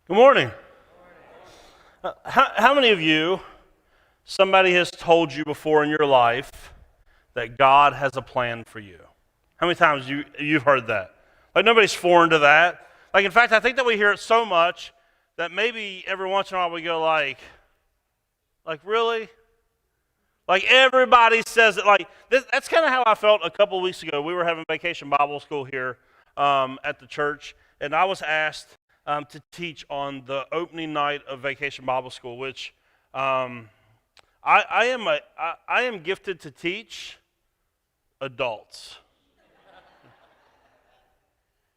Good morning. How many of you, somebody has told you before in your life that God has a plan for you? How many times you've heard that? Like nobody's foreign to that. Like in fact, I think that we hear it so much that maybe every once in a while we go like really? Like everybody says it like this. That's kind of how I felt a couple of weeks ago. We were having vacation Bible school here at the church, and I was asked to teach on the opening night of Vacation Bible School, which I am gifted to teach adults.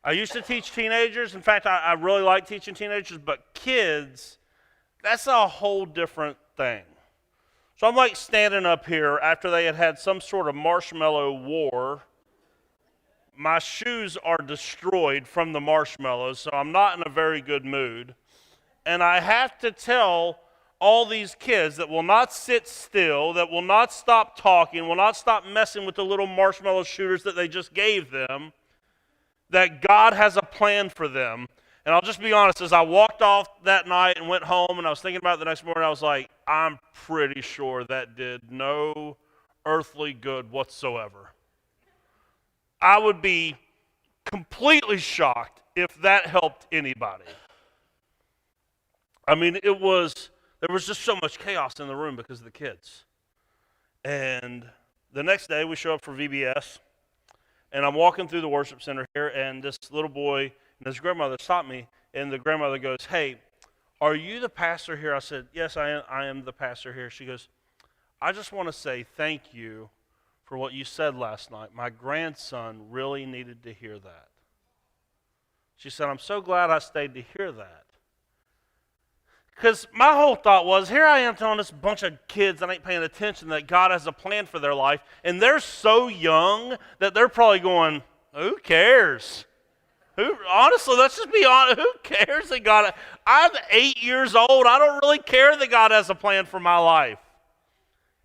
I used to teach teenagers. In fact, I really like teaching teenagers, but kids, that's a whole different thing. So I'm like standing up here after they had some sort of marshmallow war. My shoes are destroyed from the marshmallows, so I'm not in a very good mood. And I have to tell all these kids that will not sit still, that will not stop talking, will not stop messing with the little marshmallow shooters that they just gave them, that God has a plan for them. And I'll just be honest, as I walked off that night and went home and I was thinking about it the next morning, I was like, I'm pretty sure that did no earthly good whatsoever. I would be completely shocked if that helped anybody. I mean, there was just so much chaos in the room because of the kids. And the next day we show up for VBS, and I'm walking through the worship center here, and this little boy and his grandmother stopped me, and the grandmother goes, "Hey, are you the pastor here?" I said, "Yes, I am the pastor here." She goes, "I just want to say thank you for what you said last night. My grandson really needed to hear that." She said, "I'm so glad I stayed to hear that." Because my whole thought was, here I am telling this bunch of kids that ain't paying attention that God has a plan for their life, and they're so young that they're probably going, who cares? Honestly, let's just be honest, who cares that God, I'm 8 years old, I don't really care that God has a plan for my life.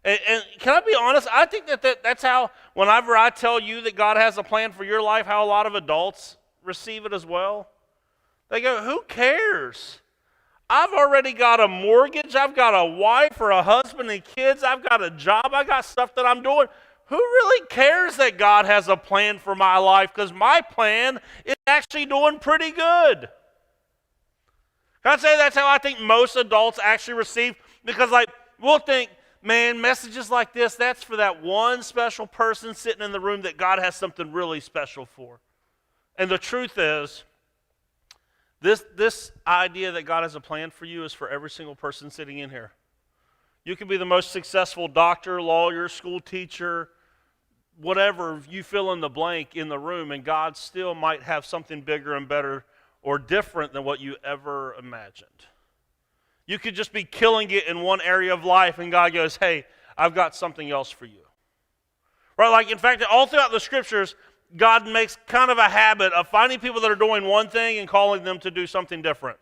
And can I be honest? I think that's how, whenever I tell you that God has a plan for your life, how a lot of adults receive it as well. They go, who cares? I've already got a mortgage. I've got a wife or a husband and kids. I've got a job. I got stuff that I'm doing. Who really cares that God has a plan for my life? Because my plan is actually doing pretty good. Can I say that's how I think most adults actually receive? Because we'll think, man, messages like this, that's for that one special person sitting in the room that God has something really special for. And the truth is, this idea that God has a plan for you is for every single person sitting in here. You can be the most successful doctor, lawyer, school teacher, whatever you fill in the blank in the room, and God still might have something bigger and better or different than what you ever imagined. You could just be killing it in one area of life, and God goes, hey, I've got something else for you. Right? Like, in fact, all throughout the scriptures, God makes kind of a habit of finding people that are doing one thing and calling them to do something different.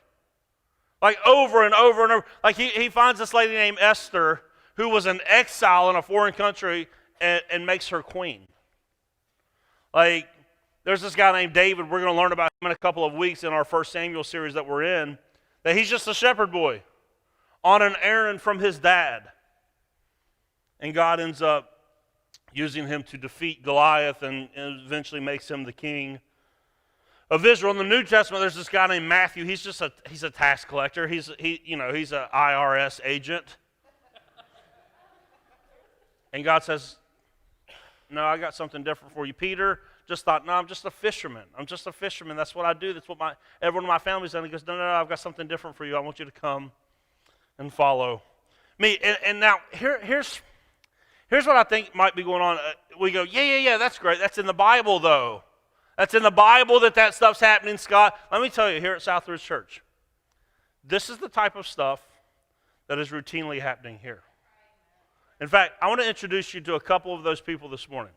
Like over and over and over. Like he finds this lady named Esther who was an exile in a foreign country and makes her queen. Like there's this guy named David, we're going to learn about him in a couple of weeks in our 1 Samuel series that we're in, that he's just a shepherd boy on an errand from his dad. And God ends up using him to defeat Goliath and eventually makes him the king of Israel. In the New Testament, there's this guy named Matthew. He's a tax collector. He's an IRS agent. And God says, no, I got something different for you. Peter just thought, no, I'm just a fisherman. I'm just a fisherman. That's what I do. That's what everyone in my family's done. He goes, no, I've got something different for you. I want you to come and follow me. And now, here's what I think might be going on. We go, yeah, that's great. That's in the Bible, though. That's in the Bible that stuff's happening, Scott. Let me tell you, here at Southridge Church, this is the type of stuff that is routinely happening here. In fact, I want to introduce you to a couple of those people this morning.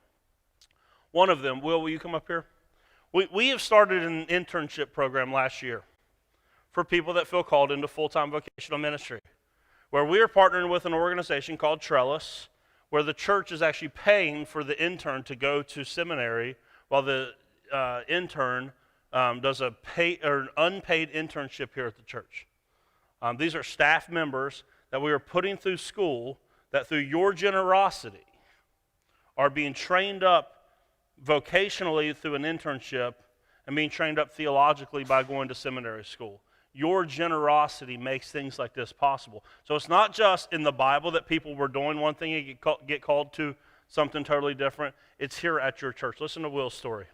One of them, will you come up here? We have started an internship program last year for people that feel called into full-time vocational ministry, where we are partnering with an organization called Trellis, where the church is actually paying for the intern to go to seminary while the intern does a paid or an unpaid internship here at the church. These are staff members that we are putting through school that through your generosity are being trained up vocationally through an internship and being trained up theologically by going to seminary school. Your generosity makes things like this possible. So it's not just in the Bible that people were doing one thing and get called to something totally different. It's here at your church. Listen to Will's story.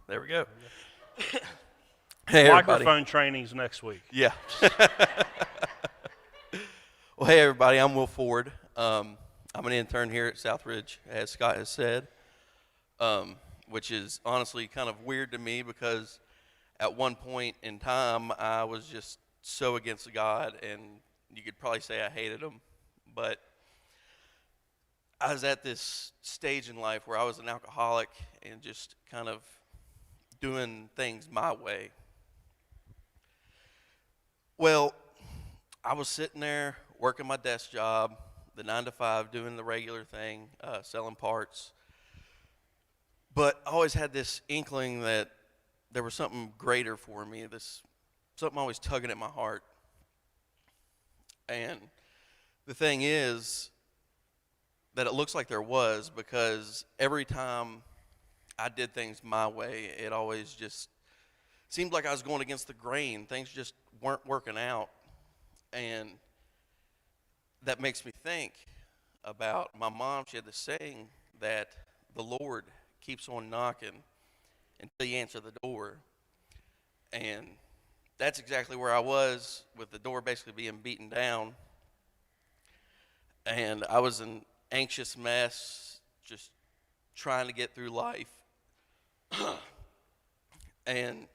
There we go. Hey, everybody. Microphone training's next week. Yeah. Well, hey, everybody. I'm Will Ford. I'm an intern here at Southridge, as Scott has said, which is honestly kind of weird to me because at one point in time, I was just so against God, and you could probably say I hated him. But I was at this stage in life where I was an alcoholic and just kind of doing things my way. Well, I was sitting there working my desk job, the 9 to 5, doing the regular thing, selling parts. But I always had this inkling that there was something greater for me, something always tugging at my heart. And the thing is that it looks like there was, because every time I did things my way, it always just seemed like I was going against the grain. Things just weren't working out. And that makes me think about my mom. She had this saying that the Lord keeps on knocking until you answer the door. And that's exactly where I was, with the door basically being beaten down. And I was an anxious mess, just trying to get through life. And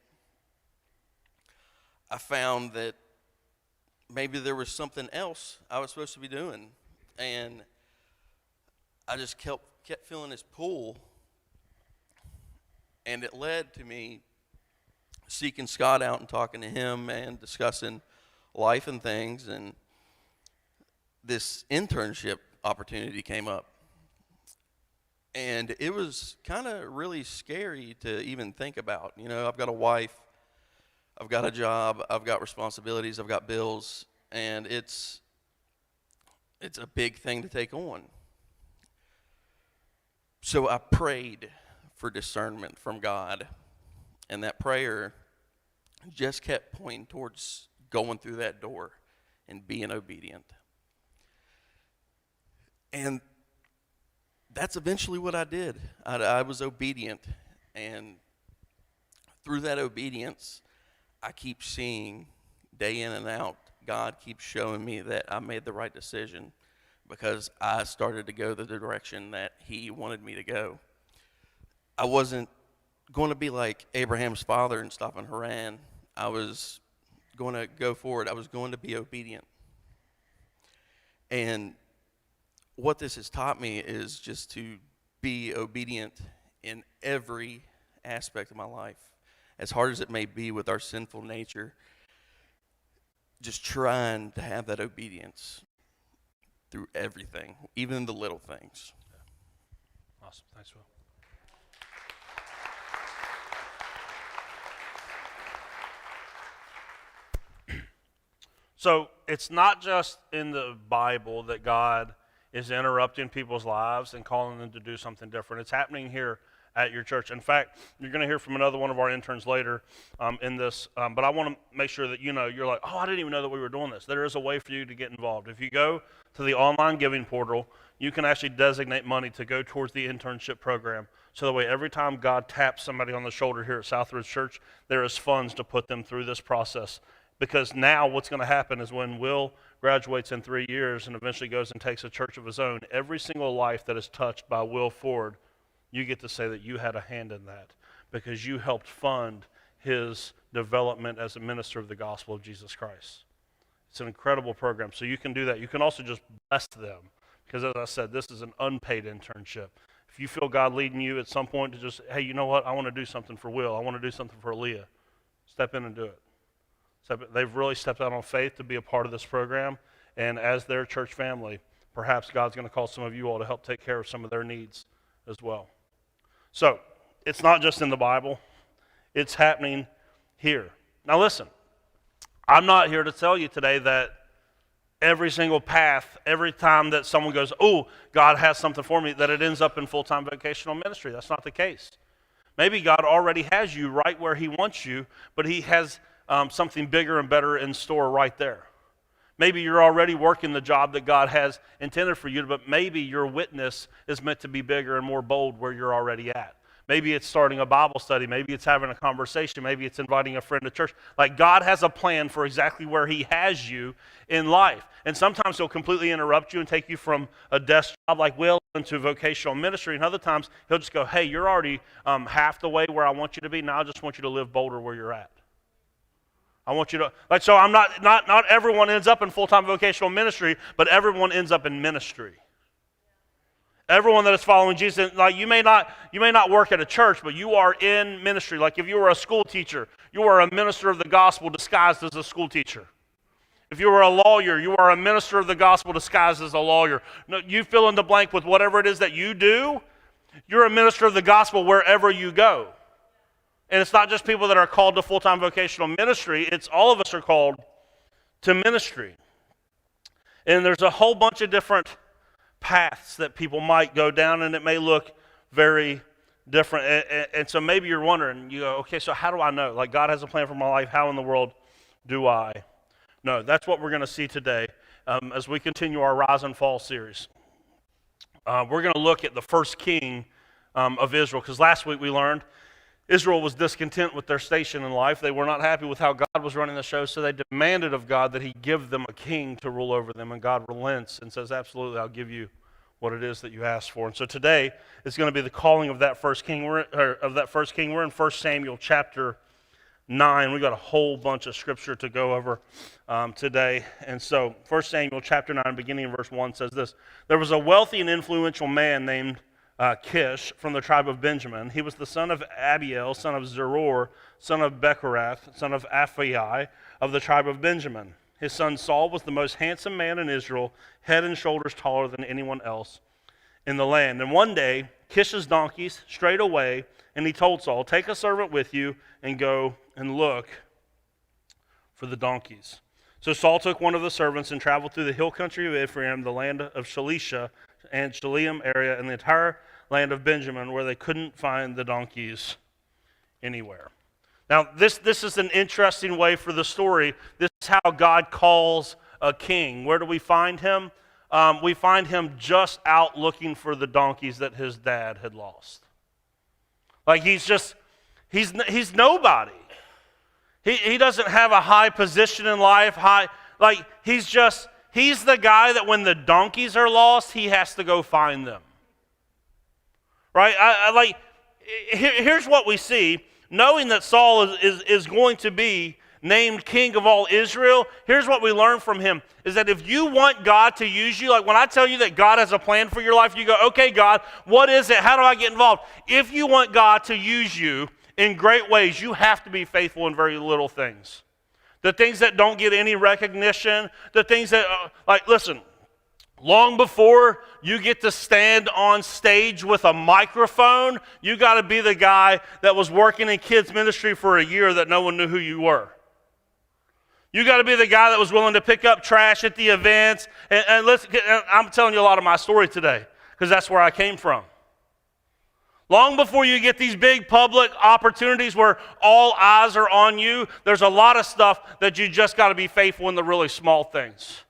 I found that maybe there was something else I was supposed to be doing. And I just kept feeling this pull. And it led to me seeking Scott out and talking to him and discussing life and things. And this internship opportunity came up. And it was kind of really scary to even think about. You know, I've got a wife, I've got a job, I've got responsibilities, I've got bills, and it's a big thing to take on. So I prayed for discernment from God, and that prayer just kept pointing towards going through that door and being obedient. And that's eventually what I did. I was obedient, and through that obedience, I keep seeing day in and out, God keeps showing me that I made the right decision because I started to go the direction that he wanted me to go. I wasn't going to be like Abraham's father and stop in Haran. I was going to go forward. I was going to be obedient. And what this has taught me is just to be obedient in every aspect of my life. As hard as it may be with our sinful nature, just trying to have that obedience through everything, even the little things. Awesome. Thanks, Will. So it's not just in the Bible that God is interrupting people's lives and calling them to do something different. It's happening here at your church. In fact, you're going to hear from another one of our interns later in this, but I want to make sure that you know, you're like, oh, I didn't even know that we were doing this. There is a way for you to get involved. If you go to the online giving portal, you can actually designate money to go towards the internship program. So that way, every time God taps somebody on the shoulder here at Southridge Church, there is funds to put them through this process. Because now what's going to happen is when Will graduates in 3 years and eventually goes and takes a church of his own, every single life that is touched by Will Ford, you get to say that you had a hand in that because you helped fund his development as a minister of the gospel of Jesus Christ. It's an incredible program. So you can do that. You can also just bless them because, as I said, this is an unpaid internship. If you feel God leading you at some point to just, hey, you know what? I want to do something for Will. I want to do something for Aaliyah. Step in and do it. They've really stepped out on faith to be a part of this program, and as their church family, perhaps God's going to call some of you all to help take care of some of their needs as well. So, it's not just in the Bible, it's happening here. Now listen, I'm not here to tell you today that every single path, every time that someone goes, oh, God has something for me, that it ends up in full-time vocational ministry. That's not the case. Maybe God already has you right where he wants you, but he has something bigger and better in store right there. Maybe you're already working the job that God has intended for you, but maybe your witness is meant to be bigger and more bold where you're already at. Maybe it's starting a Bible study. Maybe it's having a conversation. Maybe it's inviting a friend to church. Like, God has a plan for exactly where he has you in life. And sometimes he'll completely interrupt you and take you from a desk job like Will into vocational ministry. And other times he'll just go, hey, you're already half the way where I want you to be. Now I just want you to live bolder where you're at. I want you to, like, so I'm not everyone ends up in full-time vocational ministry, but everyone ends up in ministry. Everyone that is following Jesus, like you may not work at a church, but you are in ministry. Like if you were a school teacher, you are a minister of the gospel disguised as a school teacher. If you were a lawyer, you are a minister of the gospel disguised as a lawyer. No, you fill in the blank with whatever it is that you do, you're a minister of the gospel wherever you go. And it's not just people that are called to full-time vocational ministry, it's all of us are called to ministry. And there's a whole bunch of different paths that people might go down, and it may look very different. And so maybe you're wondering, you go, okay, so how do I know? Like, God has a plan for my life. How in the world do I know? That's what we're going to see today as we continue our Rise and Fall series. We're going to look at the first king of Israel, because last week we learned Israel was discontent with their station in life. They were not happy with how God was running the show, so they demanded of God that he give them a king to rule over them, and God relents and says, absolutely, I'll give you what it is that you asked for. And so today is going to be the calling of that first king. We're in 1 Samuel chapter 9. We've got a whole bunch of scripture to go over today. And so 1 Samuel chapter 9, beginning in verse 1, says this: There was a wealthy and influential man named Kish from the tribe of Benjamin. He was the son of Abiel, son of Zeror, son of Bechorath, son of Aphiah, of the tribe of Benjamin. His son Saul was the most handsome man in Israel, head and shoulders taller than anyone else in the land. And one day, Kish's donkeys strayed away, and he told Saul, take a servant with you and go and look for the donkeys. So Saul took one of the servants and traveled through the hill country of Ephraim, the land of Shalisha and Shaleim area, and the entire land of Benjamin, where they couldn't find the donkeys anywhere. Now, this is an interesting way for the story. This is how God calls a king. Where do we find him? We find him just out looking for the donkeys that his dad had lost. Like he's nobody. He doesn't have a high position in life. He's the guy that when the donkeys are lost, he has to go find them. Right? Here's what we see. Knowing that Saul is going to be named king of all Israel, here's what we learn from him, is that if you want God to use you, like when I tell you that God has a plan for your life, you go, okay, God, what is it? How do I get involved? If you want God to use you in great ways, you have to be faithful in very little things. The things that don't get any recognition, the things that, listen, long before you get to stand on stage with a microphone, you got to be the guy that was working in kids ministry for a year that no one knew who you were. You got to be the guy that was willing to pick up trash at the events. And listen, I'm telling you a lot of my story today because that's where I came from. Long before you get these big public opportunities where all eyes are on you, there's a lot of stuff that you just got to be faithful in the really small things.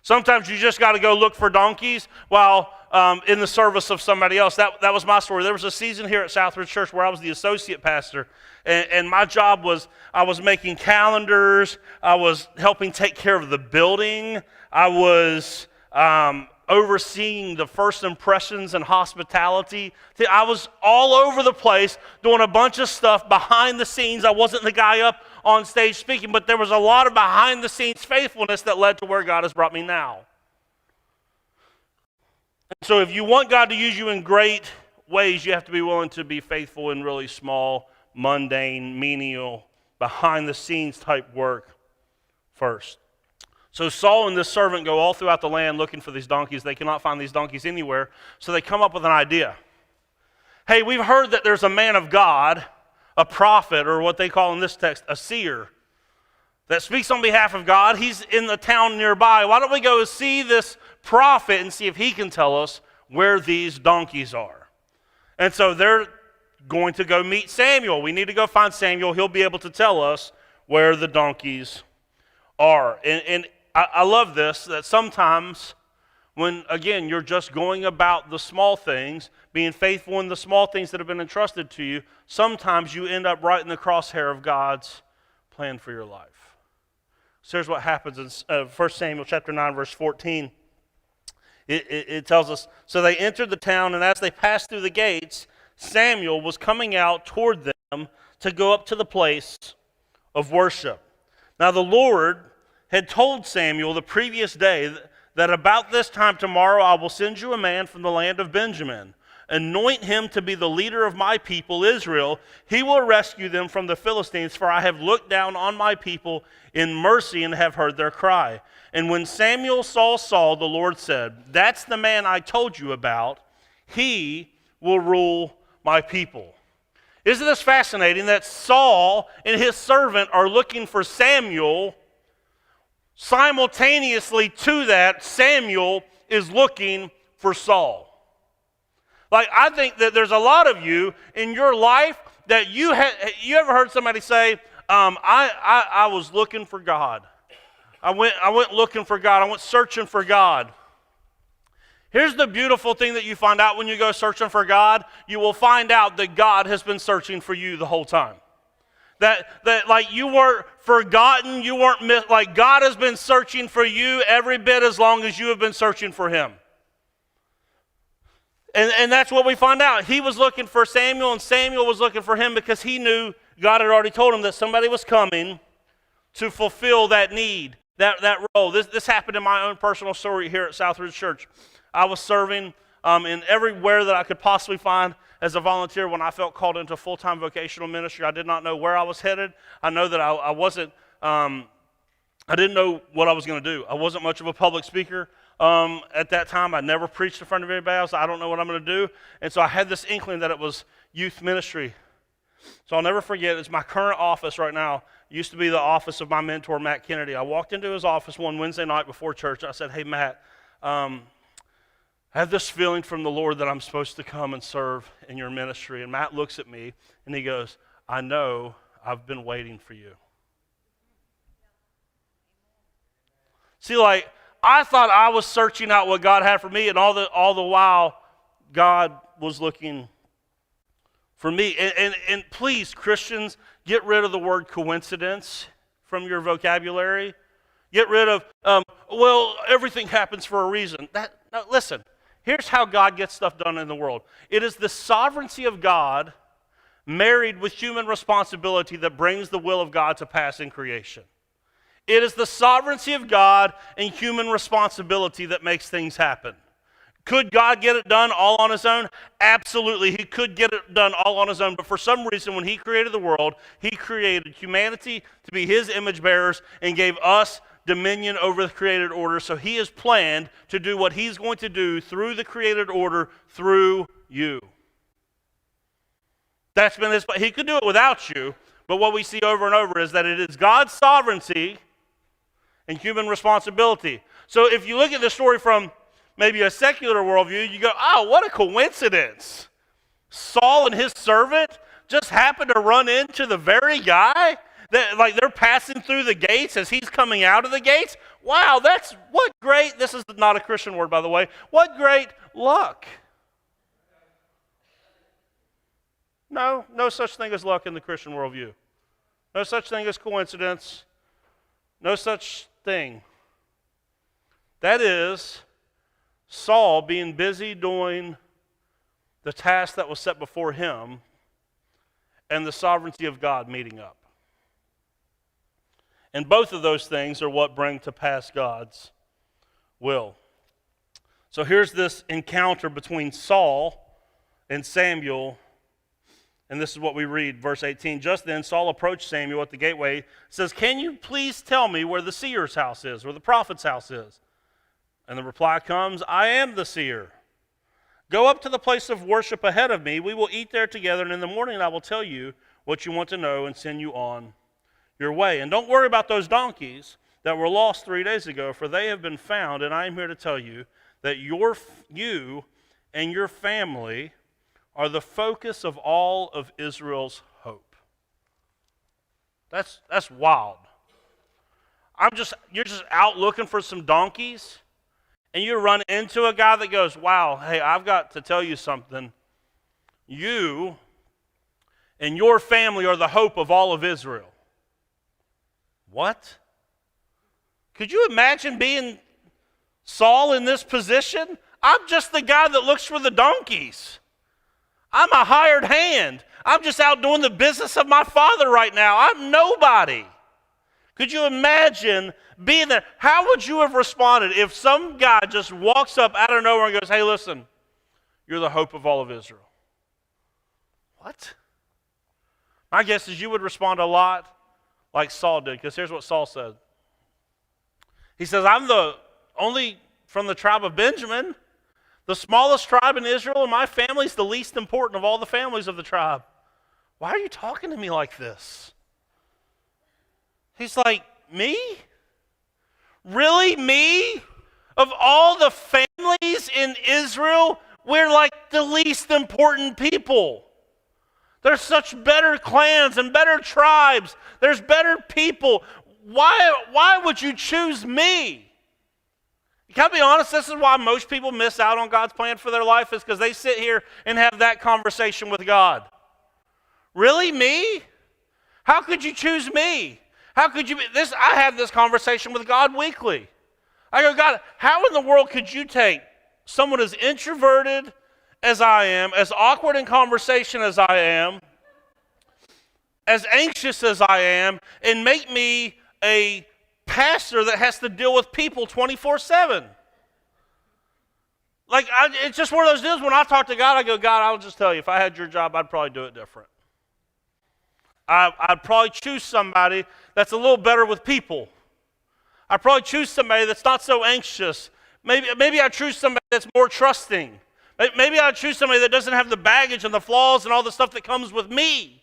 Sometimes you just got to go look for donkeys while in the service of somebody else. That was my story. There was a season here at Southridge Church where I was the associate pastor, and my job was I was making calendars, I was helping take care of the building, I was overseeing the first impressions and hospitality. I was all over the place doing a bunch of stuff behind the scenes. I wasn't the guy up on stage speaking, but there was a lot of behind the scenes faithfulness that led to where God has brought me now. And so if you want God to use you in great ways, you have to be willing to be faithful in really small, mundane, menial, behind the scenes type work first. So Saul and this servant go all throughout the land looking for these donkeys. They cannot find these donkeys anywhere, so they come up with an idea. Hey, we've heard that there's a man of God, a prophet, or what they call in this text, a seer, that speaks on behalf of God. He's in the town nearby. Why don't we go see this prophet and see if he can tell us where these donkeys are? And so they're going to go meet Samuel. We need to go find Samuel. He'll be able to tell us where the donkeys are. And I love this, that sometimes when, again, you're just going about the small things, being faithful in the small things that have been entrusted to you, sometimes you end up right in the crosshair of God's plan for your life. So here's what happens in 1 Samuel chapter 9, verse 14. It tells us, so they entered the town, and as they passed through the gates, Samuel was coming out toward them to go up to the place of worship. Now the Lord had told Samuel the previous day that about this time tomorrow I will send you a man from the land of Benjamin. Anoint him to be the leader of my people Israel. He will rescue them from the Philistines, for I have looked down on my people in mercy and have heard their cry. And when Samuel saw Saul, the Lord said, that's the man I told you about. He will rule my people. Isn't this fascinating that Saul and his servant are looking for Samuel? Simultaneously to that, Samuel is looking for Saul. Like, I think that there's a lot of you in your life that you ever heard somebody say, I was looking for God. I went looking for God. I went searching for God. Here's the beautiful thing that you find out when you go searching for God. You will find out that God has been searching for you the whole time. That like you weren't forgotten, you weren't missed. Like God has been searching for you every bit as long as you have been searching for Him. And that's what we find out. He was looking for Samuel, and Samuel was looking for him because he knew God had already told him that somebody was coming to fulfill that need, that role. This happened in my own personal story here at Southridge Church. I was serving in everywhere that I could possibly find as a volunteer when I felt called into full-time vocational ministry. I did not know where I was headed. I know that I wasn't, I didn't know what I was going to do. I wasn't much of a public speaker. At that time, I never preached in front of anybody else. I don't know what I'm going to do. And so I had this inkling that it was youth ministry. So I'll never forget, it's my current office right now. It used to be the office of my mentor, Matt Kennedy. I walked into his office one Wednesday night before church. I said, hey, Matt, I have this feeling from the Lord that I'm supposed to come and serve in your ministry. And Matt looks at me, and he goes, I know, I've been waiting for you. See, like, I thought I was searching out what God had for me, and all the while, God was looking for me. And please, Christians, get rid of the word coincidence from your vocabulary. Get rid of, well, everything happens for a reason. No, listen, here's how God gets stuff done in the world. It is the sovereignty of God married with human responsibility that brings the will of God to pass in creation. It is the sovereignty of God and human responsibility that makes things happen. Could God get it done all on his own? Absolutely, he could get it done all on his own. But for some reason, when he created the world, he created humanity to be his image bearers and gave us dominion over the created order. So he has planned to do what he's going to do through the created order through you. That's been his plan. He could do it without you, but what we see over and over is that it is God's sovereignty and human responsibility. So if you look at the story from maybe a secular worldview, you go, oh, what a coincidence. Saul and his servant just happened to run into the very guy that, like, they're passing through the gates as he's coming out of the gates. Wow, what great, this is not a Christian word, by the way, what great luck. No such thing as luck in the Christian worldview. No such thing as coincidence. No such thing. That is Saul being busy doing the task that was set before him and the sovereignty of God meeting up. And both of those things are what bring to pass God's will. So here's this encounter between Saul and Samuel. And this is what we read, verse 18. Just then Saul approached Samuel at the gateway, says, can you please tell me where the seer's house is, where the prophet's house is? And the reply comes, I am the seer. Go up to the place of worship ahead of me. We will eat there together, and in the morning I will tell you what you want to know and send you on your way. And don't worry about those donkeys that were lost 3 days ago, for they have been found, and I am here to tell you that you and your family are the focus of all of Israel's hope. That's wild. You're just out looking for some donkeys, and you run into a guy that goes, wow, hey, I've got to tell you something. You and your family are the hope of all of Israel. What? Could you imagine being Saul in this position? I'm just the guy that looks for the donkeys. I'm a hired hand. I'm just out doing the business of my father right now. I'm nobody. Could you imagine being there? How would you have responded if some guy just walks up out of nowhere and goes, hey, listen, you're the hope of all of Israel? What? My guess is you would respond a lot like Saul did, because here's what Saul said. He says, I'm the only from the tribe of Benjamin, the smallest tribe in Israel, and my family's the least important of all the families of the tribe. Why are you talking to me like this? He's like, me? Really, me? Of all the families in Israel, we're like the least important people. There's such better clans and better tribes. There's better people. Why would you choose me? Can I be honest? This is why most people miss out on God's plan for their life, is because they sit here and have that conversation with God. Really, me? How could you choose me? How could you be this? I have this conversation with God weekly. I go, God, how in the world could you take someone as introverted as I am, as awkward in conversation as I am, as anxious as I am, and make me a pastor that has to deal with people 24/7? Like, it's just one of those deals. When I talk to God, I go, God, I'll just tell you, if I had your job, I'd probably do it different. I'd probably choose somebody that's a little better with people. I'd probably choose somebody that's not so anxious. Maybe I'd choose somebody that's more trusting. Maybe I'd choose somebody that doesn't have the baggage and the flaws and all the stuff that comes with me.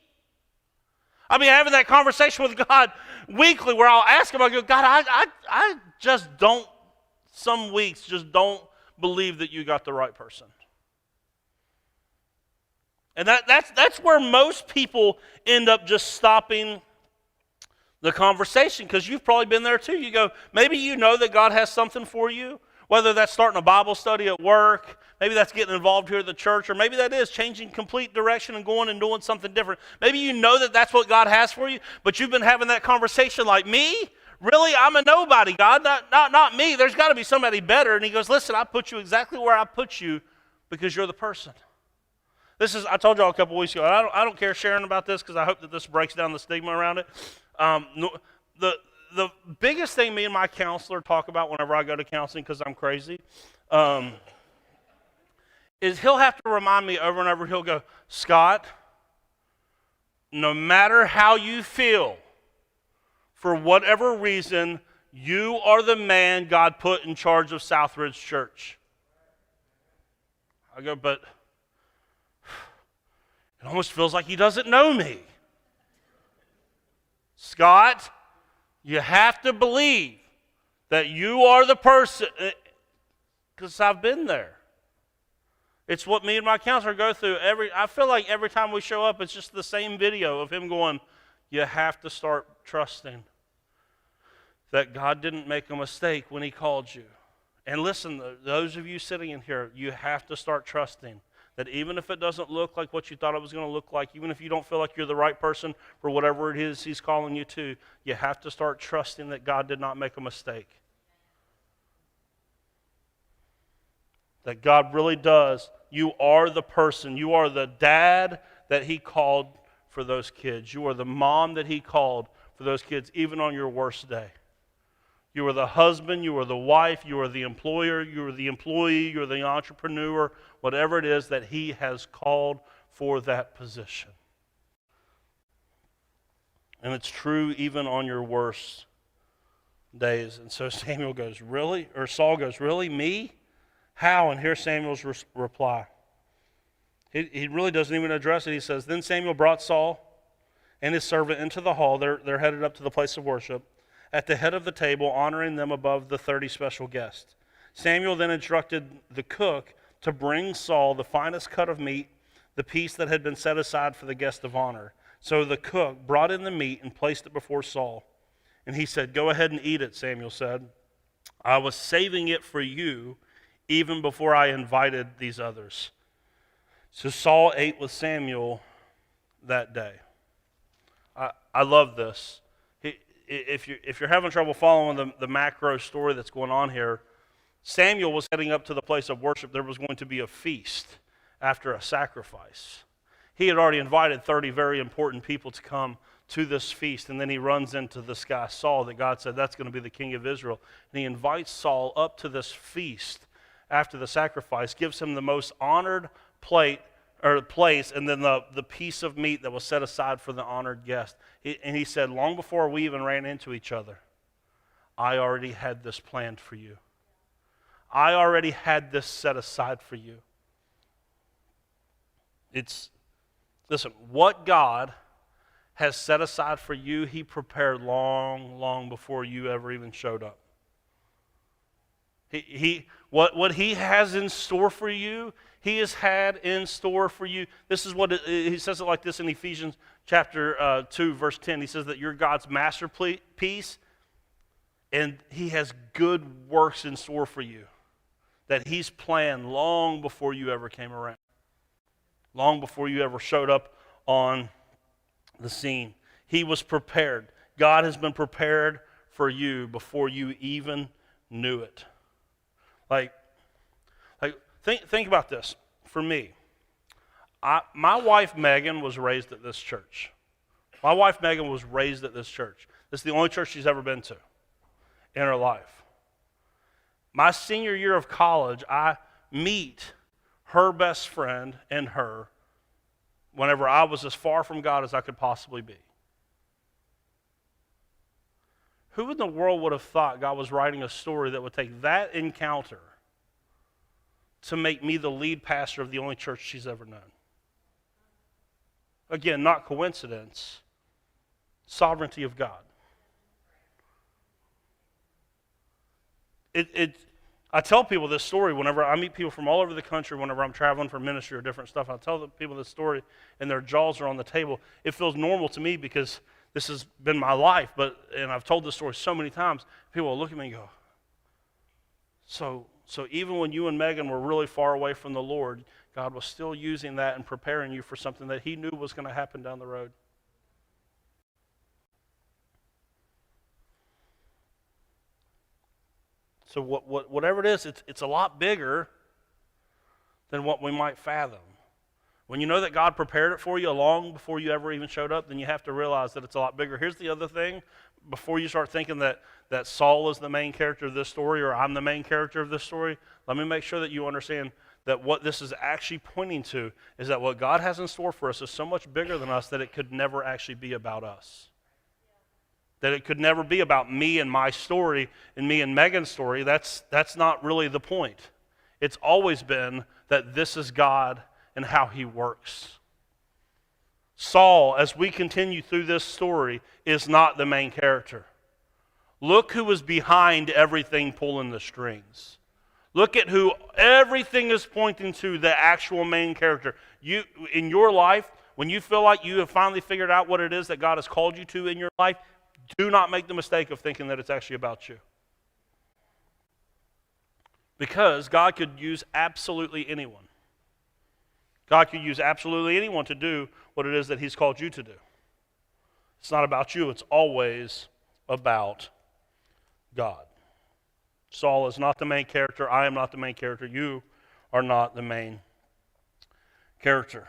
I mean, having that conversation with God weekly where I'll ask him, I go, God, I just don't, some weeks just don't believe that you got the right person. And that's where most people end up just stopping the conversation, because you've probably been there too. You go, maybe you know that God has something for you, whether that's starting a Bible study at work, maybe that's getting involved here at the church, or maybe that is changing complete direction and going and doing something different. Maybe you know that that's what God has for you, but you've been having that conversation like, me? Really? I'm a nobody, God, not me. There's got to be somebody better. And he goes, listen, I put you exactly where I put you because you're the person. I told y'all a couple weeks ago, I don't care sharing about this because I hope that this breaks down the stigma around it. The biggest thing me and my counselor talk about whenever I go to counseling, because I'm crazy, is he'll have to remind me over and over. He'll go, Scott, no matter how you feel, for whatever reason, you are the man God put in charge of Southridge Church. I go, but it almost feels like he doesn't know me. Scott, you have to believe that you are the person, because I've been there. It's what me and my counselor go through. I feel like every time we show up, it's just the same video of him going, you have to start trusting that God didn't make a mistake when he called you. And listen, those of you sitting in here, you have to start trusting that even if it doesn't look like what you thought it was going to look like, even if you don't feel like you're the right person for whatever it is he's calling you to, you have to start trusting that God did not make a mistake. That God really does. You are the person. You are the dad that he called for those kids. You are the mom that he called for those kids, even on your worst day. You are the husband, you are the wife, you are the employer, you are the employee, you are the entrepreneur, whatever it is that he has called for that position. And it's true even on your worst days. And so Saul goes, really? Me? How? And here's Samuel's reply. He really doesn't even address it. He says, then Samuel brought Saul and his servant into the hall. They're headed up to the place of worship, at the head of the table, honoring them above the 30 special guests. Samuel then instructed the cook to bring Saul the finest cut of meat, the piece that had been set aside for the guest of honor. So the cook brought in the meat and placed it before Saul. And he said, go ahead and eat it, Samuel said. I was saving it for you even before I invited these others. So Saul ate with Samuel that day. I love this. If you're having trouble following the macro story that's going on here, Samuel was heading up to the place of worship. There was going to be a feast after a sacrifice. He had already invited 30 very important people to come to this feast, and then he runs into this guy Saul that God said that's going to be the king of Israel. And he invites Saul up to this feast after the sacrifice, gives him the most honored place, and then the piece of meat that was set aside for the honored guest. And he said, long before we even ran into each other, I already had this planned for you. I already had this set aside for you. Listen, what God has set aside for you, he prepared long, long before you ever even showed up. What he has in store for you, he has had in store for you. This is what he says it like this in Ephesians chapter 2, verse 10. He says that you're God's masterpiece, and he has good works in store for you that he's planned long before you ever came around, long before you ever showed up on the scene. He was prepared. God has been prepared for you before you even knew it. Think about this. For me, my wife Megan was raised at this church. My wife Megan was raised at this church. This is the only church she's ever been to in her life. My senior year of college, I meet her best friend and her whenever I was as far from God as I could possibly be. Who in the world would have thought God was writing a story that would take that encounter to make me the lead pastor of the only church she's ever known? Again, not coincidence, sovereignty of God. I tell people this story whenever I meet people from all over the country, whenever I'm traveling for ministry or different stuff. I tell people this story and their jaws are on the table. It feels normal to me because this has been my life, and I've told this story so many times. People will look at me and go, so even when you and Megan were really far away from the Lord, God was still using that and preparing you for something that he knew was going to happen down the road. So whatever it is, it's a lot bigger than what we might fathom. When you know that God prepared it for you long before you ever even showed up, then you have to realize that it's a lot bigger. Here's the other thing. Before you start thinking that Saul is the main character of this story or I'm the main character of this story, let me make sure that you understand that what this is actually pointing to is that what God has in store for us is so much bigger than us that it could never actually be about us. That it could never be about me and my story and me and Megan's story. That's not really the point. It's always been that this is God and how he works. Saul, as we continue through this story, is not the main character. Look who is behind everything pulling the strings. Look at who everything is pointing to, the actual main character. You, in your life, when you feel like you have finally figured out what it is that God has called you to in your life, do not make the mistake of thinking that it's actually about you. Because God could use absolutely anyone. God could use absolutely anyone to do what it is that he's called you to do. It's not about you, it's always about God. Saul is not the main character. I am not the main character. You are not the main character.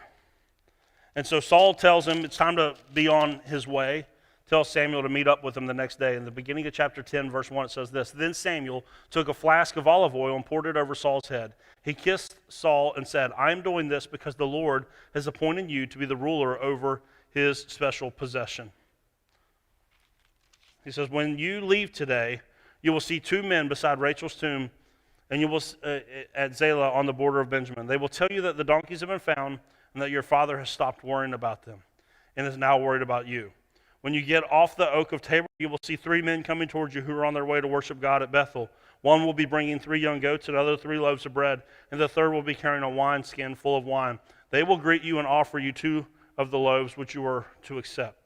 And so Saul tells him it's time to be on his way. Tells Samuel to meet up with him the next day. In the beginning of chapter 10, verse 1, it says this: Then Samuel took a flask of olive oil and poured it over Saul's head. He kissed Saul and said, I am doing this because the Lord has appointed you to be the ruler over his special possession. He says, when you leave today, you will see two men beside Rachel's tomb and you will at Zela on the border of Benjamin. They will tell you that the donkeys have been found and that your father has stopped worrying about them and is now worried about you. When you get off the oak of Tabor, you will see 3 men coming towards you who are on their way to worship God at Bethel. One will be bringing 3 young goats, another 3 loaves of bread, and the third will be carrying a wineskin full of wine. They will greet you and offer you 2 of the loaves which you are to accept.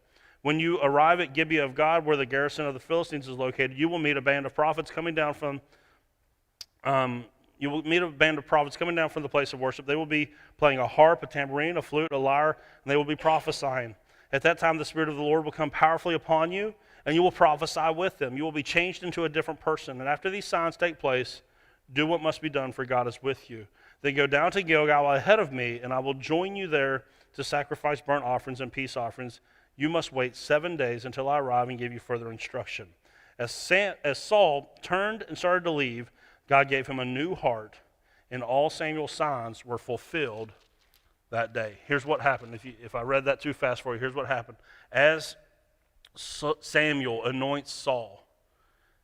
When you arrive at Gibeah of God, where the garrison of the Philistines is located, you will meet a band of prophets coming down from the place of worship. They will be playing a harp, a tambourine, a flute, a lyre, and they will be prophesying. At that time, the Spirit of the Lord will come powerfully upon you, and you will prophesy with them. You will be changed into a different person. And after these signs take place, do what must be done, for God is with you. Then go down to Gilgal ahead of me, and I will join you there to sacrifice burnt offerings and peace offerings. You must wait 7 days until I arrive and give you further instruction. As Saul turned and started to leave, God gave him a new heart, and all Samuel's signs were fulfilled that day. Here's what happened. If I read that too fast for you, here's what happened. As Samuel anoints Saul,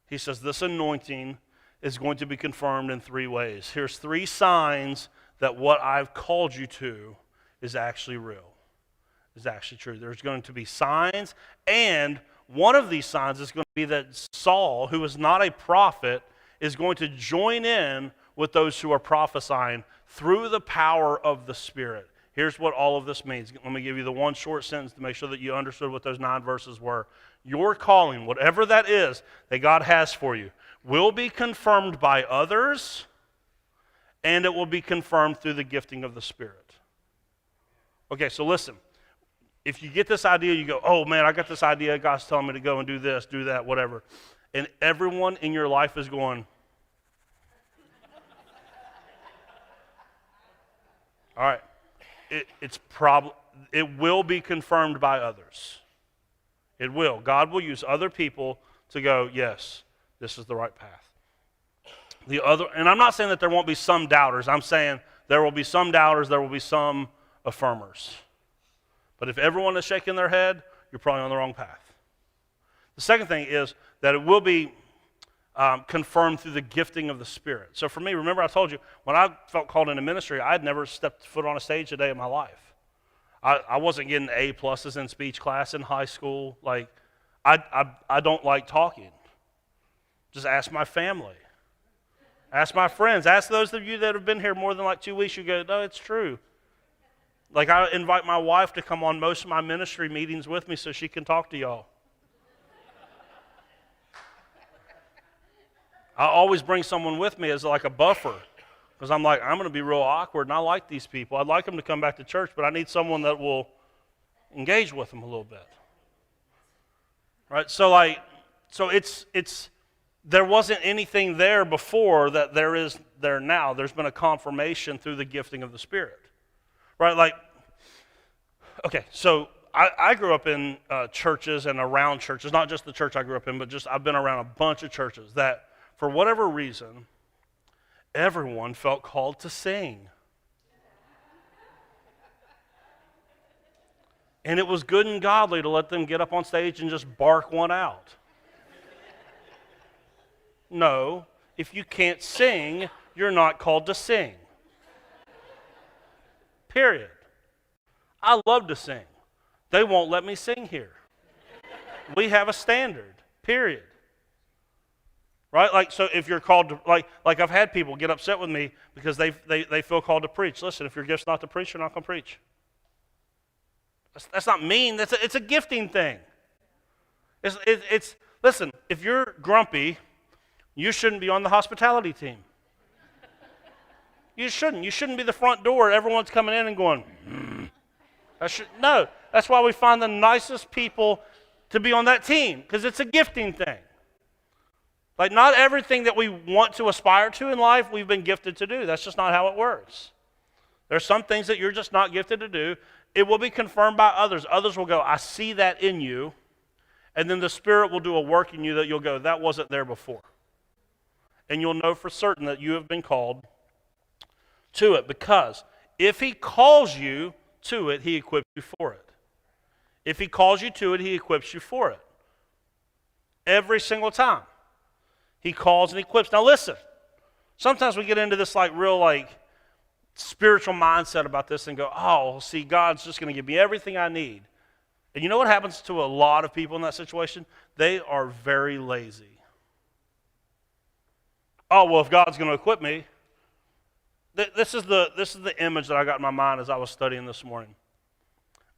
he says this anointing is going to be confirmed in 3 ways. Here's 3 signs that what I've called you to is actually real, is actually true. There's going to be signs, and one of these signs is going to be that Saul, who is not a prophet, is going to join in with those who are prophesying through the power of the Spirit. Here's what all of this means. Let me give you the one short sentence to make sure that you understood what those 9 verses were. Your calling, whatever that is that God has for you, will be confirmed by others, and it will be confirmed through the gifting of the Spirit. Okay, so listen. If you get this idea, you go, oh man, I got this idea. God's telling me to go and do this, do that, whatever. And everyone in your life is going, all right. It will be confirmed by others. It will. God will use other people to go, yes, this is the right path. And I'm not saying that there won't be some doubters. I'm saying there will be some doubters, there will be some affirmers. But if everyone is shaking their head, you're probably on the wrong path. The second thing is that it will be confirmed through the gifting of the Spirit. So for me, remember I told you, when I felt called into ministry, I had never stepped foot on a stage a day in my life. I wasn't getting A+ in speech class in high school. Like, I don't like talking. Just ask my family. Ask my friends. Ask those of you that have been here more than like 2 weeks. You go, no, it's true. Like, I invite my wife to come on most of my ministry meetings with me so she can talk to y'all. I always bring someone with me as like a buffer, because I'm like, I'm going to be real awkward, and I like these people. I'd like them to come back to church, but I need someone that will engage with them a little bit. Right? So it's there wasn't anything there before that there is there now. There's been a confirmation through the gifting of the Spirit. Right? Like, okay, so I grew up in churches and around churches, not just the church I grew up in, but just I've been around a bunch of churches that, for whatever reason, everyone felt called to sing. And it was good and godly to let them get up on stage and just bark one out. No, if you can't sing, you're not called to sing. Period. I love to sing. They won't let me sing here. We have a standard. Period. Right? Like, so if you're called to, like I've had people get upset with me because they feel called to preach. Listen, if your gift's not to preach, you're not going to preach. That's not mean. It's a gifting thing. Listen, if you're grumpy, you shouldn't be on the hospitality team. You shouldn't. You shouldn't be the front door. Everyone's coming in and going, No, that's why we find the nicest people to be on that team, because it's a gifting thing. Like, not everything that we want to aspire to in life, we've been gifted to do. That's just not how it works. There's some things that you're just not gifted to do. It will be confirmed by others. Others will go, I see that in you. And then the Spirit will do a work in you that you'll go, that wasn't there before. And you'll know for certain that you have been called to it. Because if He calls you to it, He equips you for it. If He calls you to it, He equips you for it. Every single time. He calls and equips. Now listen, Sometimes we get into this real spiritual mindset about this and go, oh, see, God's just going to give me everything I need. And you know what happens to a lot of people in that situation? They are very lazy. Oh, well, if God's going to equip me, this is the image that I got in my mind as I was studying this morning.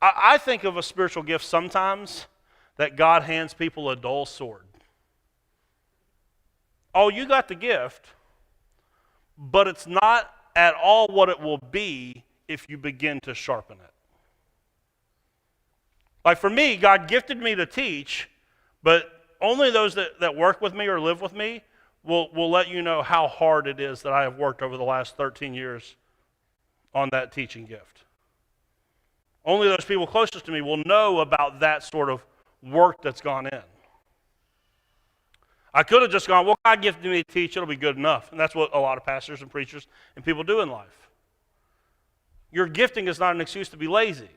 I think of a spiritual gift sometimes that God hands people a dull sword. Oh, you got the gift, but it's not at all what it will be if you begin to sharpen it. Like for me, God gifted me to teach, but only those that work with me or live with me will let you know how hard it is that I have worked over the last 13 years on that teaching gift. Only those people closest to me will know about that sort of work that's gone in. I could have just gone, well, God gifted me to teach, it'll be good enough. And that's what a lot of pastors and preachers and people do in life. Your gifting is not an excuse to be lazy.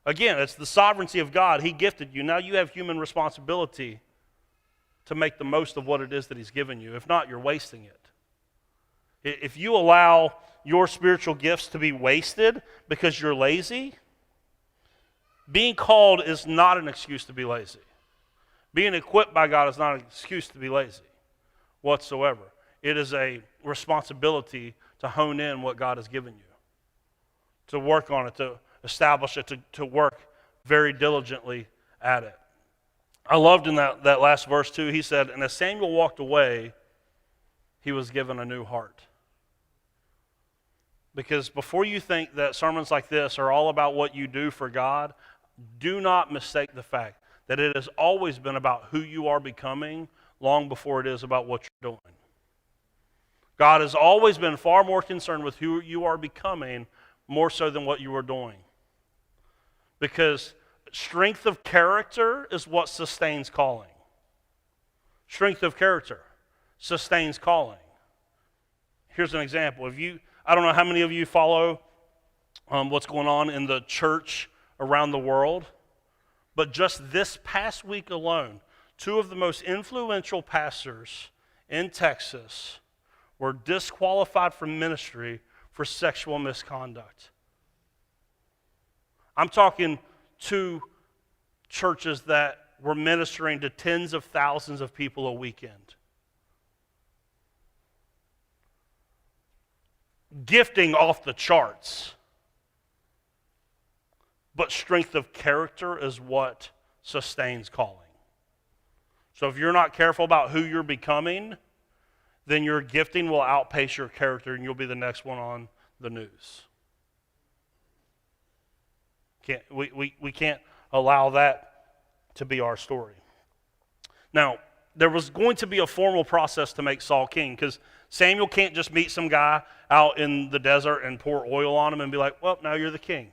Again, it's the sovereignty of God. He gifted you. Now you have human responsibility to make the most of what it is that He's given you. If not, you're wasting it. If you allow your spiritual gifts to be wasted because you're lazy, being called is not an excuse to be lazy. Being equipped by God is not an excuse to be lazy whatsoever. It is a responsibility to hone in what God has given you, to work on it, to establish it, to work very diligently at it. I loved in that last verse too, he said, and as Samuel walked away, he was given a new heart. Because before you think that sermons like this are all about what you do for God, do not mistake the fact that it has always been about who you are becoming long before it is about what you're doing. God has always been far more concerned with who you are becoming more so than what you are doing. Because strength of character is what sustains calling. Strength of character sustains calling. Here's an example. I don't know how many of you follow what's going on in the church around the world, but just this past week alone, 2 of the most influential pastors in Texas were disqualified from ministry for sexual misconduct. I'm talking 2 churches that were ministering to tens of thousands of people a weekend. Gifting off the charts. But strength of character is what sustains calling. So if you're not careful about who you're becoming, then your gifting will outpace your character and you'll be the next one on the news. We can't allow that to be our story. Now, there was going to be a formal process to make Saul king, because Samuel can't just meet some guy out in the desert and pour oil on him and be like, well, now you're the king.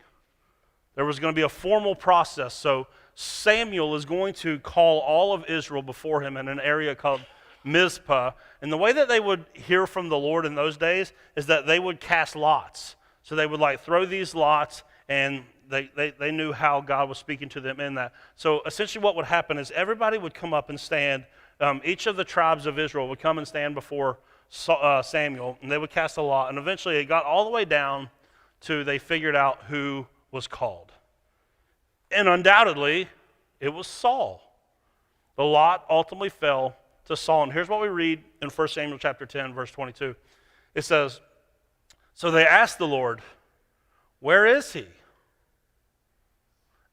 There was going to be a formal process. So Samuel is going to call all of Israel before him in an area called Mizpah. And the way that they would hear from the Lord in those days is that they would cast lots. So they would throw these lots, and they knew how God was speaking to them in that. So essentially what would happen is everybody would come up and stand. Each of the tribes of Israel would come and stand before Samuel, and they would cast a lot. And eventually it got all the way down to they figured out who was called. And undoubtedly, it was Saul. The lot ultimately fell to Saul. And here's what we read in 1 Samuel chapter 10, verse 22. It says, so they asked the Lord, where is he?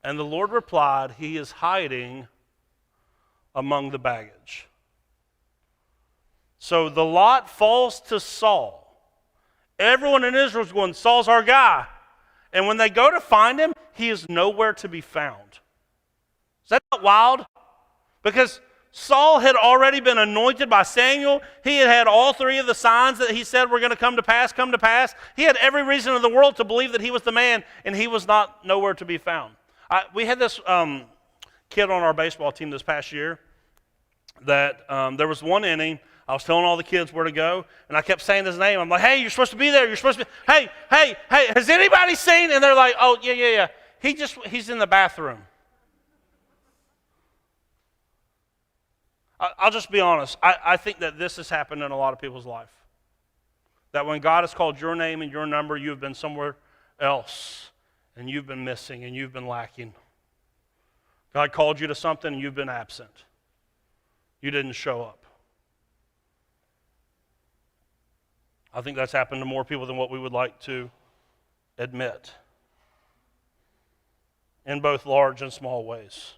And the Lord replied, he is hiding among the baggage. So the lot falls to Saul. Everyone in Israel is going, Saul's our guy. And when they go to find him, he is nowhere to be found. Is that not wild? Because Saul had already been anointed by Samuel. He had had all 3 of the signs that he said were going to come to pass. He had every reason in the world to believe that he was the man, and he was nowhere to be found. We had this kid on our baseball team this past year that there was one inning. I was telling all the kids where to go, and I kept saying his name. I'm like, hey, you're supposed to be there. You're supposed to be, hey, has anybody seen? And they're like, oh, yeah. He's in the bathroom. I'll just be honest. I think that this has happened in a lot of people's life. That when God has called your name and your number, you have been somewhere else, and you've been missing, and you've been lacking. God called you to something, and you've been absent. You didn't show up. I think that's happened to more people than what we would like to admit, in both large and small ways.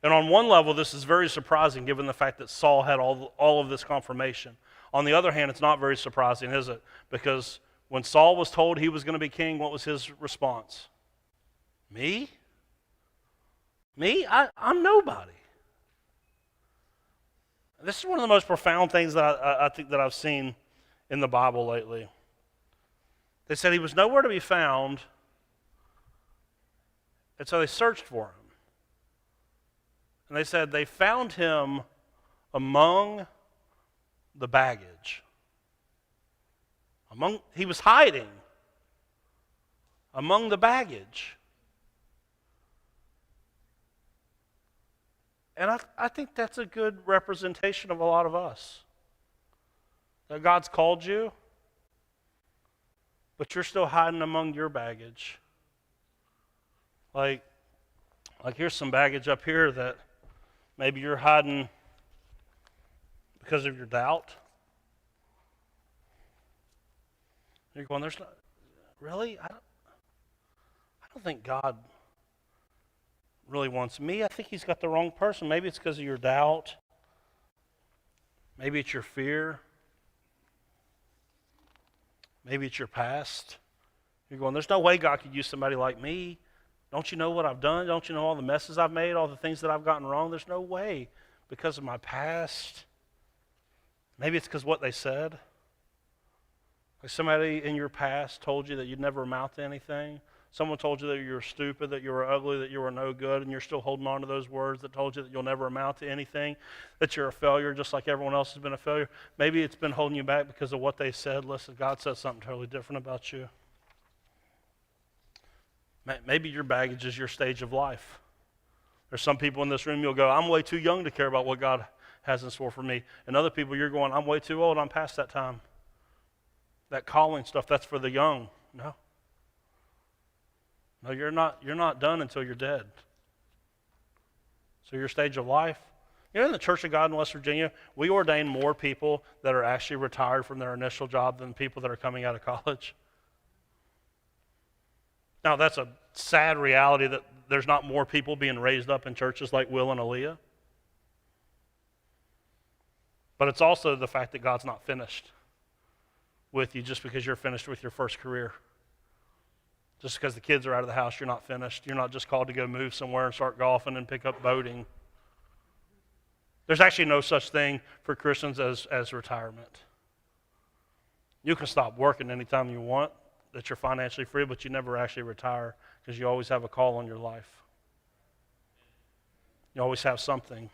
And on one level, this is very surprising given the fact that Saul had all of this confirmation. On the other hand, it's not very surprising, is it? Because when Saul was told he was going to be king, what was his response? Me? Me? I'm nobody. This is one of the most profound things that I think that I've seen in the Bible lately. They said he was nowhere to be found, and so they searched for him. And they said they found him among the baggage. He was hiding among the baggage. And I think that's a good representation of a lot of us. That God's called you, but you're still hiding among your baggage. Like here's some baggage up here that maybe you're hiding because of your doubt. You're going, there's not, really? I don't think God really wants me. I think he's got the wrong person. Maybe it's because of your doubt. Maybe it's your fear. Maybe it's your past. You're going, there's no way God could use somebody like me. Don't you know what I've done? Don't you know all the messes I've made, all the things that I've gotten wrong? There's no way because of my past. Maybe it's because what they said. Like somebody in your past told you that you'd never amount to anything. Someone told you that you were stupid, that you were ugly, that you were no good, and you're still holding on to those words that told you that you'll never amount to anything, that you're a failure just like everyone else has been a failure. Maybe it's been holding you back because of what they said. Listen, God said something totally different about you. Maybe your baggage is your stage of life. There's some people in this room, you'll go, I'm way too young to care about what God has in store for me. And other people, you're going, I'm way too old, I'm past that time. That calling stuff, that's for the young. No. No, you're not done until you're dead. So your stage of life. You know, in the Church of God in West Virginia, we ordain more people that are actually retired from their initial job than people that are coming out of college. Now, that's a sad reality that there's not more people being raised up in churches like Will and Aaliyah. But it's also the fact that God's not finished with you just because you're finished with your first career. Just because the kids are out of the house, you're not finished. You're not just called to go move somewhere and start golfing and pick up boating. There's actually no such thing for Christians as retirement. You can stop working anytime you want, that you're financially free, but you never actually retire because you always have a call on your life. You always have something.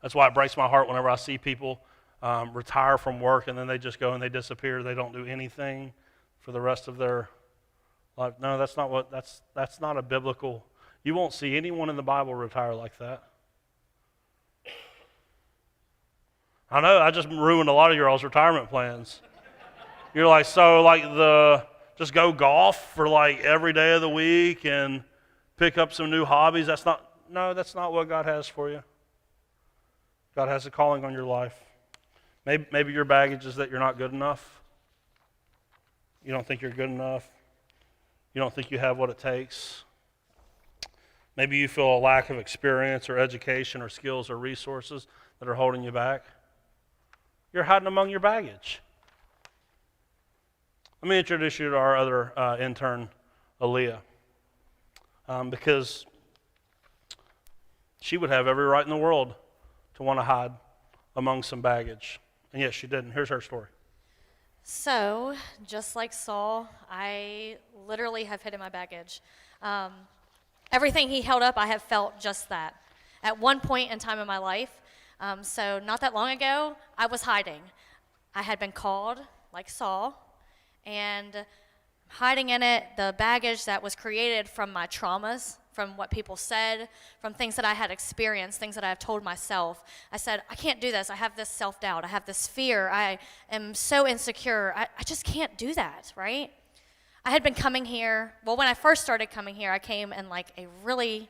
That's why it breaks my heart whenever I see people retire from work and then they just go and they disappear. They don't do anything for the rest of their life. No, that's not a biblical. You won't see anyone in the Bible retire like that. I know, I just ruined a lot of your all's retirement plans. You're like, just go golf for like every day of the week and pick up some new hobbies. That's not what God has for you. God has a calling on your life. Maybe your baggage is that you're not good enough. You don't think you're good enough. You don't think you have what it takes. Maybe you feel a lack of experience or education or skills or resources that are holding you back. You're hiding among your baggage. Let me introduce you to our other intern, Aaliyah, because she would have every right in the world to want to hide among some baggage, and yet she didn't. Here's her story. So, just like Saul, I literally have hidden my baggage. Everything he held up, I have felt just that. At one point in time in my life, so not that long ago, I was hiding. I had been called, like Saul, and hiding in it the baggage that was created from my traumas from what people said, from things that I had experienced, things that I have told myself. I said, I can't do this. I have this self-doubt. I have this fear. I am so insecure. I just can't do that, right? I had been coming here. Well, when I first started coming here, I came in like a really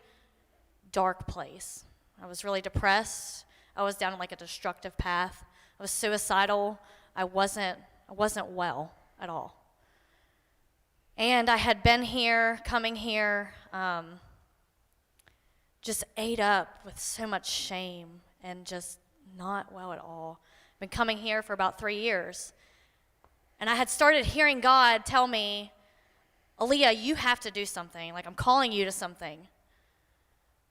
dark place. I was really depressed. I was down like a destructive path. I was suicidal. I wasn't well at all. And I had been here, coming here, just ate up with so much shame and just not well at all. I've been coming here for about 3 years. And I had started hearing God tell me, Aaliyah, you have to do something. Like, I'm calling you to something.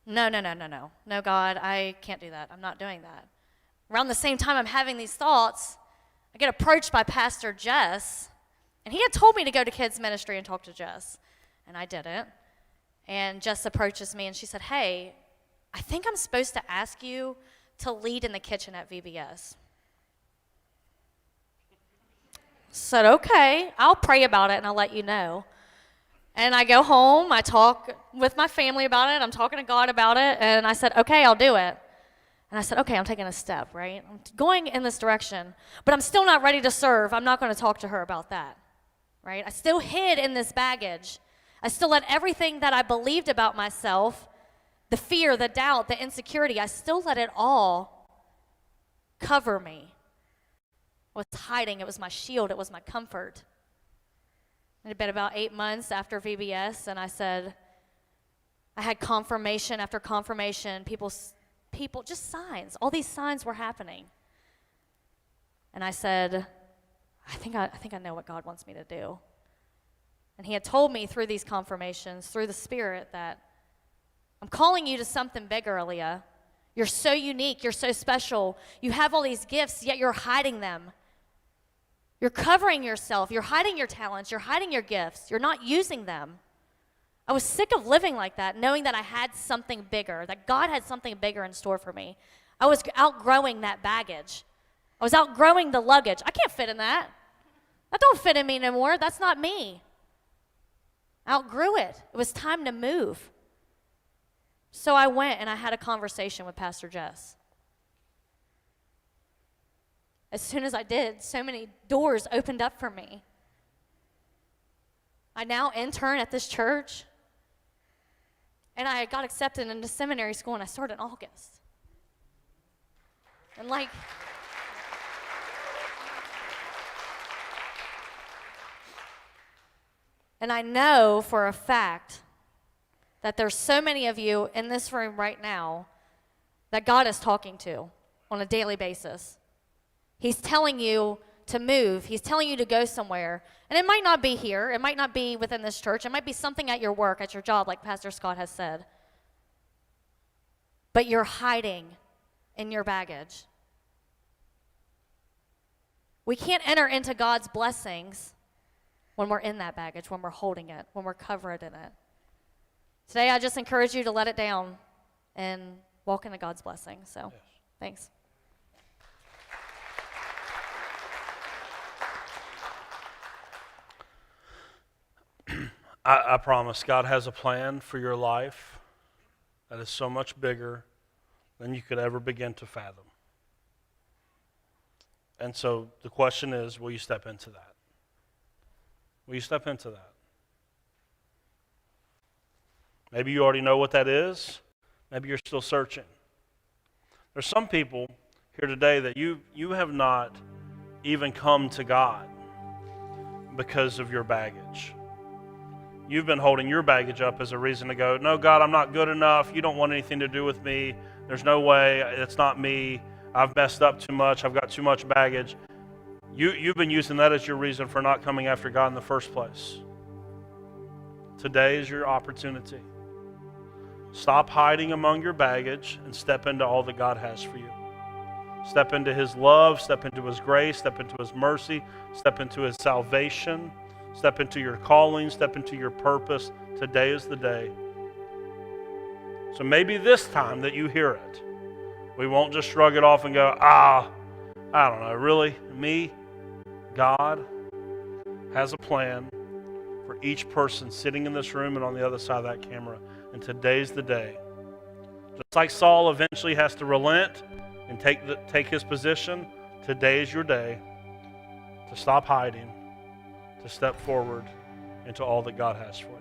No, God, I can't do that. I'm not doing that. Around the same time I'm having these thoughts, I get approached by Pastor Jess, and he had told me to go to kids ministry and talk to Jess, and I didn't. And Jess approaches me, and she said, hey, I think I'm supposed to ask you to lead in the kitchen at VBS. Said, okay, I'll pray about it, and I'll let you know. And I go home, I talk with my family about it, I'm talking to God about it, and I said, okay, I'll do it. And I said, okay, I'm taking a step, right? I'm going in this direction, but I'm still not ready to serve. I'm not going to talk to her about that, right? I still hid in this baggage. I still let everything that I believed about myself, the fear, the doubt, the insecurity, I still let it all cover me. I was hiding. It was my shield. It was my comfort. It had been about 8 months after VBS, and I said, I had confirmation after confirmation, people, just signs. All these signs were happening. And I said, I think I know what God wants me to do. And he had told me through these confirmations, through the Spirit, that I'm calling you to something bigger, Aaliyah. You're so unique. You're so special. You have all these gifts, yet you're hiding them. You're covering yourself. You're hiding your talents. You're hiding your gifts. You're not using them. I was sick of living like that, knowing that I had something bigger, that God had something bigger in store for me. I was outgrowing that baggage. I was outgrowing the luggage. I can't fit in that. That don't fit in me anymore. That's not me. I outgrew it. It was time to move. So I went and I had a conversation with Pastor Jess. As soon as I did, so many doors opened up for me. I now intern at this church, and I got accepted into seminary school, and I started in August. And and I know for a fact that there's so many of you in this room right now that God is talking to on a daily basis. He's telling you to move. He's telling you to go somewhere. And it might not be here. It might not be within this church. It might be something at your work, at your job, like Pastor Scott has said. But you're hiding in your baggage. We can't enter into God's blessings when we're in that baggage, when we're holding it, when we're covered in it. Today, I just encourage you to let it down and walk into God's blessing. So, yes. Thanks. I promise God has a plan for your life that is so much bigger than you could ever begin to fathom. And so the question is, will you step into that? Will you step into that? Maybe you already know what that is. Maybe you're still searching. There's some people here today that you have not even come to God because of your baggage. You've been holding your baggage up as a reason to go, no, God, I'm not good enough. You don't want anything to do with me. There's no way. It's not me. I've messed up too much. I've got too much baggage. You've been using that as your reason for not coming after God in the first place. Today is your opportunity. Stop hiding among your baggage and step into all that God has for you. Step into His love, step into His grace, step into His mercy, step into His salvation, step into your calling, step into your purpose. Today is the day. So maybe this time that you hear it, we won't just shrug it off and go, I don't know, really? Me? God has a plan for each person sitting in this room and on the other side of that camera. And today's the day. Just like Saul eventually has to relent and take his position, today is your day to stop hiding, to step forward into all that God has for you.